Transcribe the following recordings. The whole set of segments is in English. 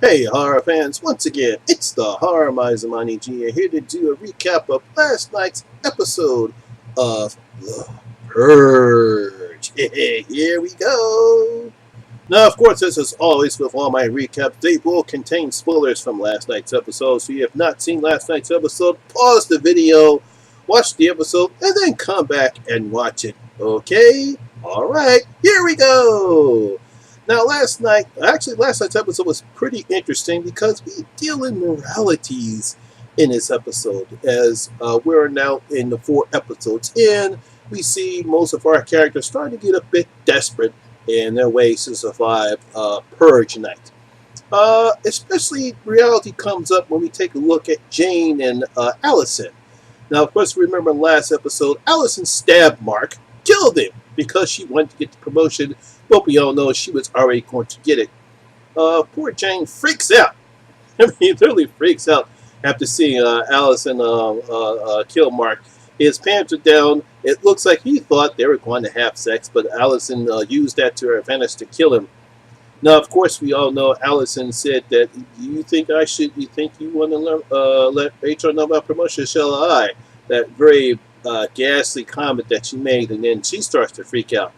Hey horror fans, once again, it's the Horror Miser Monty G here to do a recap of last night's episode of The Purge. Here we go! Now, of course, as is always with all my recaps, they will contain spoilers from last night's episode, so if you have not seen last night's episode, pause the video, watch the episode, and then come back and watch it, okay? Alright, here we go! Now, last night's episode was pretty interesting because we deal in moralities in this episode. As we're now in the 4 episodes in, we see most of our characters starting to get a bit desperate in their ways to survive Purge night. Especially reality comes up when we take a look at Jane and Allison. Now, of course, remember last episode, Allison stabbed Mark, killed him because she wanted to get the promotion, but we all know she was already going to get it. Poor Jane freaks out. I mean, literally freaks out after seeing Allison kill Mark. His pants are down. It looks like he thought they were going to have sex, but Allison used that to her advantage to kill him. Now, of course, we all know Allison said that, you think you want to let HR know about promotion, shall I? That very ghastly comment that she made, and then she starts to freak out.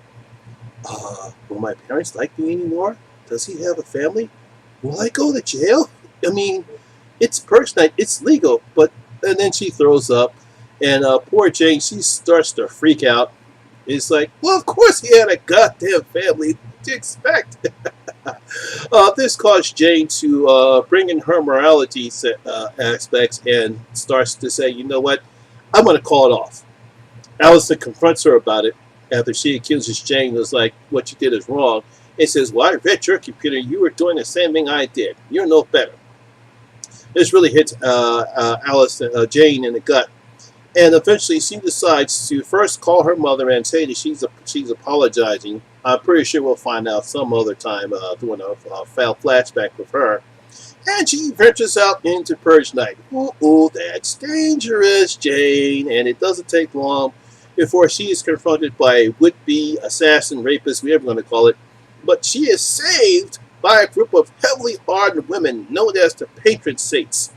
Will my parents like me anymore? Does he have a family? Will I go to jail? I mean, it's Purge night, it's legal, but, and then she throws up, and poor Jane, she starts to freak out. It's like, well, of course he had a goddamn family. What do you expect? This caused Jane to bring in her morality aspects and starts to say, you know what, I'm going to call it off. Allison confronts her about it after she accuses Jane. Was like, what you did is wrong. It says, well, I read your computer. You were doing the same thing I did. You're no better. This really hits Jane in the gut. And eventually she decides to first call her mother and say that she's apologizing. I'm pretty sure we'll find out some other time doing a flashback with her. And she ventures out into Purge night. Ooh, that's dangerous, Jane. And it doesn't take long before she is confronted by a would-be assassin, rapist, whatever you want to call it. But she is saved by a group of heavily armed women known as the Patron Saints.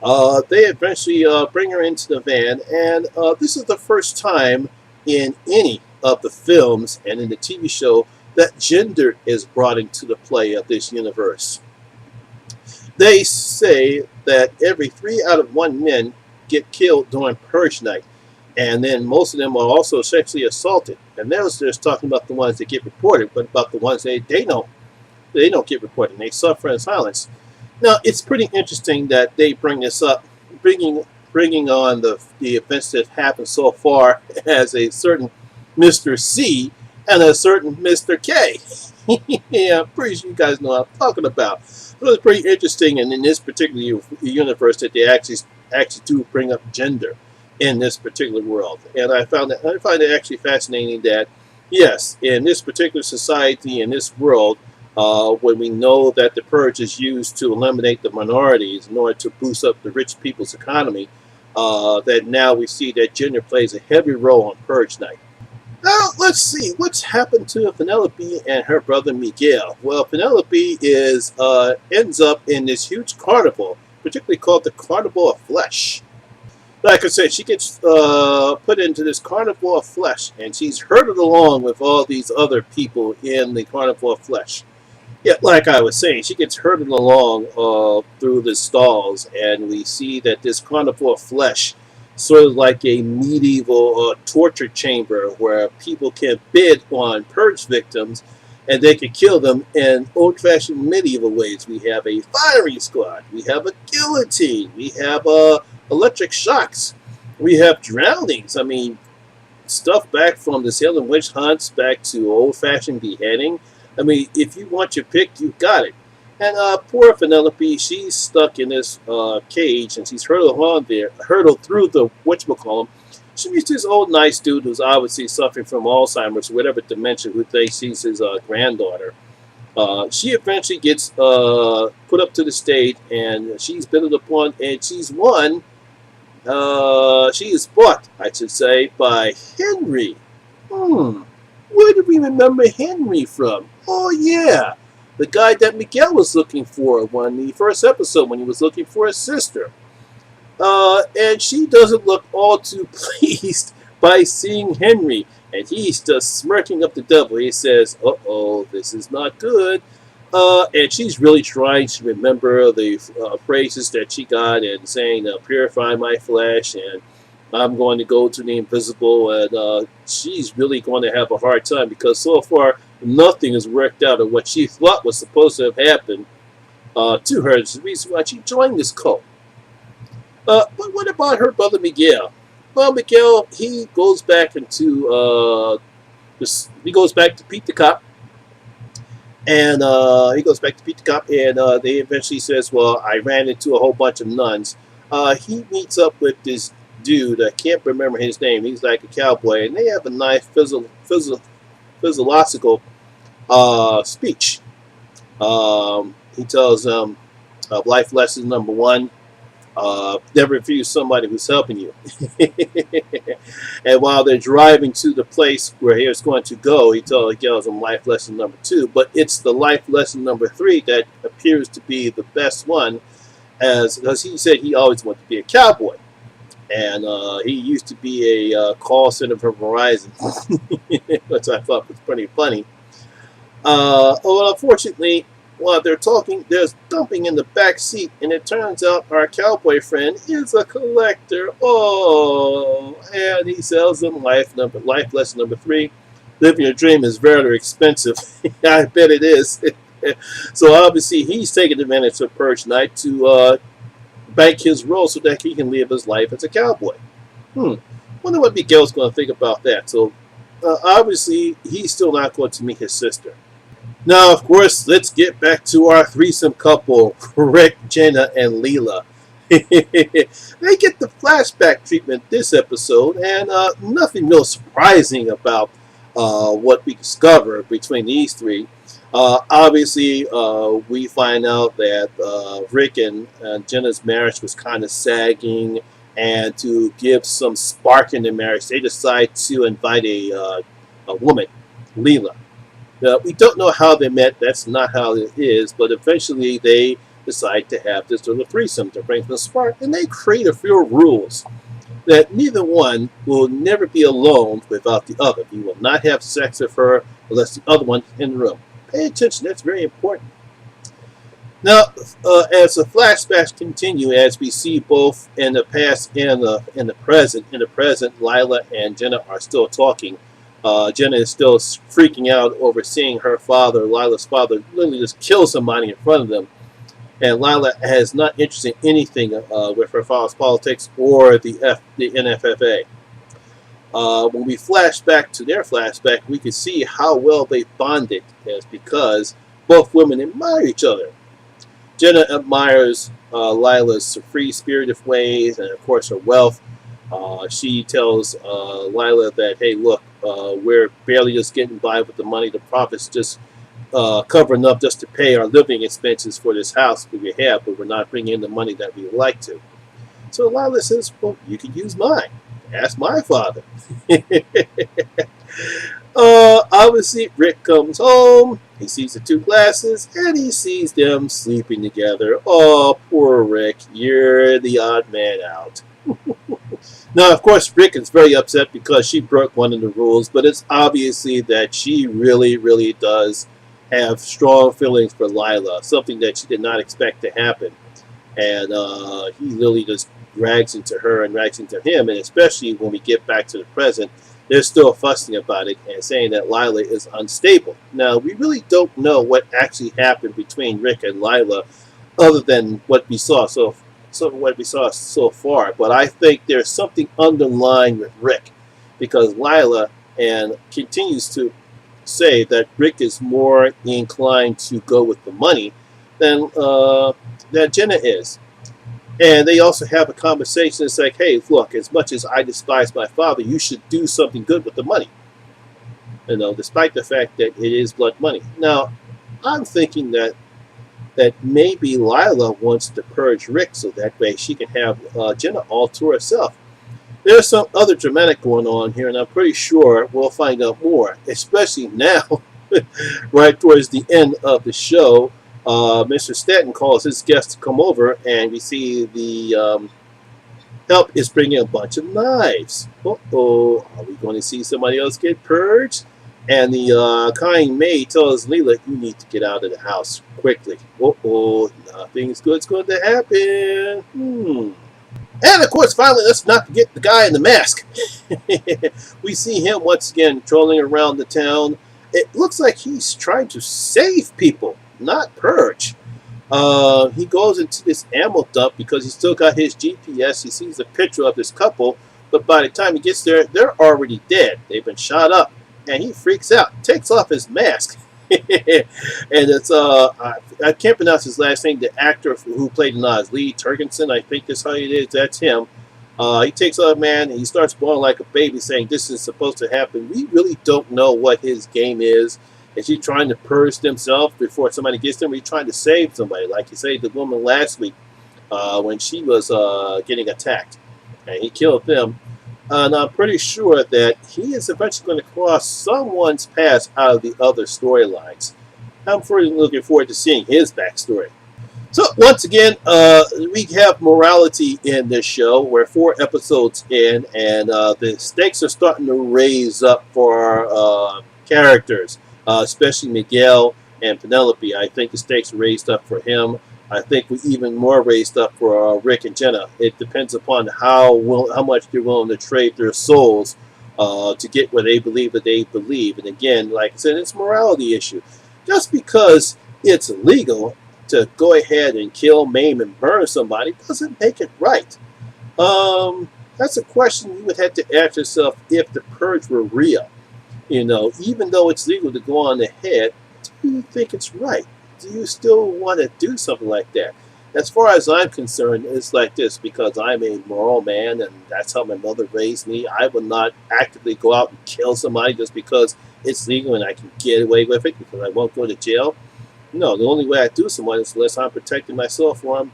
They eventually bring her into the van, and this is the first time in any of the films and in the TV show that gender is brought into the play of this universe. They say that every 3 out of 1 men get killed during Purge night, and then most of them are also sexually assaulted. And they're just talking about the ones that get reported, but about the ones they don't get reported. They suffer in silence. Now, it's pretty interesting that they bring this up, bringing on the events that have happened so far as a certain Mr. C and a certain Mr. K. Yeah, I'm pretty sure you guys know what I'm talking about. So it's pretty interesting, and in this particular universe, that they actually do bring up gender in this particular world. And I find it actually fascinating that, yes, in this particular society, in this world, when we know that the Purge is used to eliminate the minorities in order to boost up the rich people's economy, that now we see that gender plays a heavy role on Purge night. Now, let's see, what's happened to Penelope and her brother Miguel? Well, Penelope ends up in this huge carnival, particularly called the Carnival of Flesh. Like I said, she gets put into this Carnival of Flesh, and she's herded along with all these other people in the Carnival of Flesh. Yeah, like I was saying, she gets herded along through the stalls, and we see that this Carnival of Flesh, sort of like a medieval torture chamber where people can bid on Purge victims, and they can kill them in old-fashioned medieval ways. We have a firing squad, we have a guillotine, we have electric shocks, we have drownings. I mean, stuff back from the Salem witch hunts back to old-fashioned beheading. I mean, if you want your pick, you got it. And poor Penelope, she's stuck in this cage, and she's hurtled through the whatchamacallit. She meets this old nice dude who's obviously suffering from Alzheimer's, or whatever dementia, who thinks she's his granddaughter. She eventually gets put up to the stage, and she's bid upon, and she's won. She is bought, I should say, by Henry. Where do we remember Henry from? Oh, yeah. the guy that Miguel was looking for on the first episode when he was looking for his sister. And she doesn't look all too pleased by seeing Henry, and he's just smirking up the devil. He says, "Uh-oh, this is not good." And she's really trying to remember the phrases that she got and saying, "Purify my flesh," and "I'm going to go to the invisible." And she's really going to have a hard time because so far nothing has worked out of what she thought was supposed to have happened to her. It's the reason why she joined this cult. But what about her brother Miguel? Well, Miguel, he goes back into he goes back to Pete the cop, and they eventually says, "Well, I ran into a whole bunch of nuns." He meets up with this dude. I can't remember his name. He's like a cowboy, and they have a nice physiological speech. He tells them life lesson number one. Never refuse somebody who's helping you. And while they're driving to the place where he was going to go, he tells them life lesson number two. But it's the life lesson number three that appears to be the best one, because he said he always wanted to be a cowboy. And he used to be a call center for Verizon, which I thought was pretty funny. Well, unfortunately, while they're talking, there's dumping in the back seat, and it turns out our cowboy friend is a collector. Oh, and he sells them life lesson number three. Living your dream is very expensive. I bet it is. So obviously he's taking advantage of Purge Night to bank his role so that he can live his life as a cowboy. Wonder what Miguel's going to think about that. So obviously he's still not going to meet his sister. Now, of course, let's get back to our threesome couple, Rick, Jenna, and Leela. They get the flashback treatment this episode, and nothing real surprising about what we discover between these three. Obviously, we find out that Rick and Jenna's marriage was kind of sagging, and to give some spark in the marriage, they decide to invite a woman, Leela. We don't know how they met. That's not how it is. But eventually they decide to have this little threesome to bring the spark. And they create a few rules that neither one will never be alone without the other. He will not have sex with her unless the other one is in the room. Pay attention. That's very important. Now, as the flashbacks continue, as we see both in the past and in the present, Lila and Jenna are still talking. Jenna is still freaking out over seeing her father, Lila's father, literally just kill somebody in front of them. And Lila is not interested in anything with her father's politics or the NFFA. When we flash back to their flashback, we can see how well they bonded, as because both women admire each other. Jenna admires Lila's free-spirited ways and, of course, her wealth. She tells Lila that, hey, look, we're barely just getting by with the money. The profits just covering up just to pay our living expenses for this house that we have, but we're not bringing in the money that we would like to. So Lila says, well, you can use mine. Ask my father. Obviously, Rick comes home. He sees the two glasses, and he sees them sleeping together. Oh, poor Rick. You're the odd man out. Now, of course, Rick is very upset because she broke one of the rules, but it's obviously that she really, really does have strong feelings for Lila, something that she did not expect to happen. And he really just drags into her and drags into him, and especially when we get back to the present, they're still fussing about it and saying that Lila is unstable. Now, we really don't know what actually happened between Rick and Lila other than what we saw so far, but I think there's something underlying with Rick, because Lila and continues to say that Rick is more inclined to go with the money than Jenna is. And they also have a conversation that's like, hey, look, as much as I despise my father, you should do something good with the money. You know, despite the fact that it is blood money. Now, I'm thinking that maybe Lila wants to purge Rick so that way she can have Jenna all to herself. There's some other dramatic going on here, and I'm pretty sure we'll find out more, especially now Right towards the end of the show, Mr. Stanton calls his guest to come over, and we see the help is bringing a bunch of knives. Uh-oh, are we going to see somebody else get purged? And the kind maid tells Leela, you need to get out of the house quickly. Uh-oh, nothing's good's going to happen. And of course, finally, let's not forget the guy in the mask. We see him once again trolling around the town. It looks like he's trying to save people, not purge. He goes into this ammo dump because he's still got his GPS. He sees a picture of this couple, but by the time he gets there, they're already dead. They've been shot up, and he freaks out, takes off his mask. And it's I can't pronounce his last name. The actor who played Nas, Lee Turgensen, I think that's how it is. That's him. He takes off, man, and he starts bawling like a baby, saying this is supposed to happen. We really don't know what his game is. Is he trying to purge himself before somebody gets him? Or is he trying to save somebody, like he saved the woman last week when she was getting attacked, and he killed them. And I'm pretty sure that he is eventually going to cross someone's path out of the other storylines. I'm pretty looking forward to seeing his backstory. So once again, we have morality in this show. We're 4 episodes in, and the stakes are starting to raise up for our characters, especially Miguel and Penelope. I think the stakes are raised up for him. I think we're even more raised up for Rick and Jenna. It depends upon how much they're willing to trade their souls to get what they believe that they believe. And again, like I said, it's a morality issue. Just because it's illegal to go ahead and kill, maim, and burn somebody doesn't make it right. That's a question you would have to ask yourself if the purge were real. You know, even though it's legal to go on ahead, do you think it's right? Do you still want to do something like that? As far as I'm concerned, it's like this, because I'm a moral man and that's how my mother raised me. I will not actively go out and kill somebody just because it's legal and I can get away with it because I won't go to jail. No, the only way I do someone is unless I'm protecting myself or I'm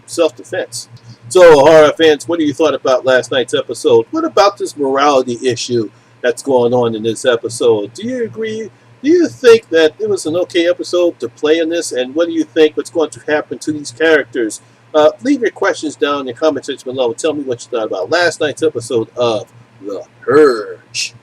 self-defense. So, horror fans, what do you thought about last night's episode? What about this morality issue that's going on in this episode? Do you agree? Do you think that it was an okay episode to play in this? And what do you think what's going to happen to these characters? Leave your questions down in the comment section below and tell me what you thought about last night's episode of The Purge.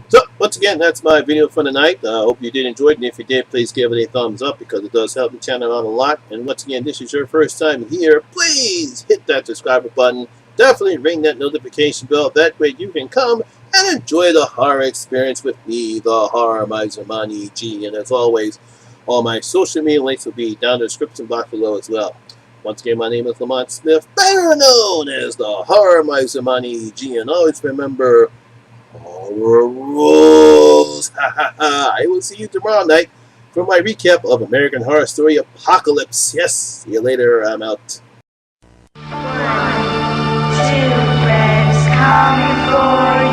So, once again, that's my video for tonight. I hope you did enjoy it. And if you did, please give it a thumbs up because it does help the channel out a lot. And once again, this is your first time here. Please hit that subscribe button. Definitely ring that notification bell. That way you can come and enjoy the horror experience with me, the Horror Miser Monty G. And as always, all my social media links will be down in the description box below as well. Once again, my name is Lamont Smith, better known as the Horror Miser Monty G. And always remember, horror rules. I will see you tomorrow night for my recap of American Horror Story Apocalypse. Yes, see you later. I'm out. 1, 2 friends coming for you.